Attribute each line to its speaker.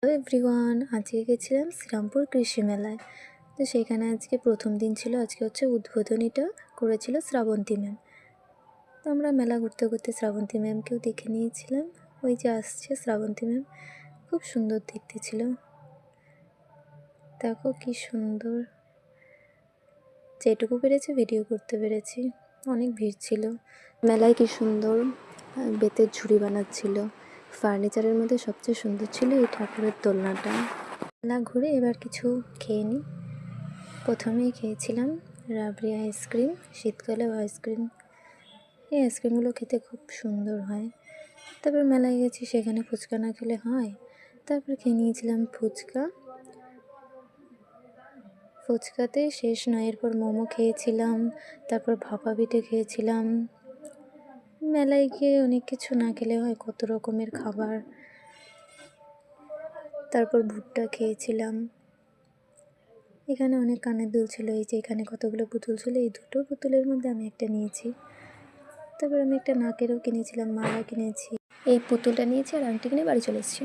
Speaker 1: Hello everyone, আজকে গেছিলাম শ্রীরামপুর কৃষি মেলায়। তো সেখানে আজকে প্রথম দিন ছিল। আজকে হচ্ছে উদ্বোধনীটা করেছিল শ্রাবন্তী ম্যাম। তো আমরা মেলা ঘুরতে ঘুরতে শ্রাবন্তী ম্যামকেও দেখে নিয়েছিলাম। ওই যে আসছে শ্রাবন্তী ম্যাম, খুব সুন্দর দেখতে ছিল। দেখো কি সুন্দর, যেটুকু পেরেছি ভিডিও করতে পেরেছি। অনেক ভিড় ছিল মেলায়। কি সুন্দর বেতের ঝুড়ি বানাচ্ছিল। ফার্নিচারের মধ্যে সবচেয়ে সুন্দর ছিল এই ঠাকুরের দোলনাটা। মেলা ঘুরে এবার কিছু খেয়ে নিই। প্রথমেই খেয়েছিলাম রাবড়ি আইসক্রিম, শীতকালেও আইসক্রিম। এই আইসক্রিমগুলো খেতে খুব সুন্দর হয়। তারপর মেলায় গেছি, সেখানে ফুচকা না খেলে হয়। তারপর খেয়ে নিয়েছিলাম ফুচকা। ফুচকাতে শেষ নয়, এরপর মোমো খেয়েছিলাম, তারপর ভাপা পিঠে খেয়েছিলাম। মেলায় গিয়ে অনেক কিছু না খেলে হয়, কত রকমের খাবার। তারপর ভুট্টা খেয়েছিলাম। এখানে অনেক কানের দুল ছিল। এই যে এখানে কতগুলো পুতুল ছিল, এই দুটো পুতুলের মধ্যে আমি একটা নিয়েছি। তারপর আমি একটা নাকেরও কিনেছিলাম, মালা কিনেছি, এই পুতুলটা নিয়েছি আর আংটি কিনে বাড়ি চলে এসেছি।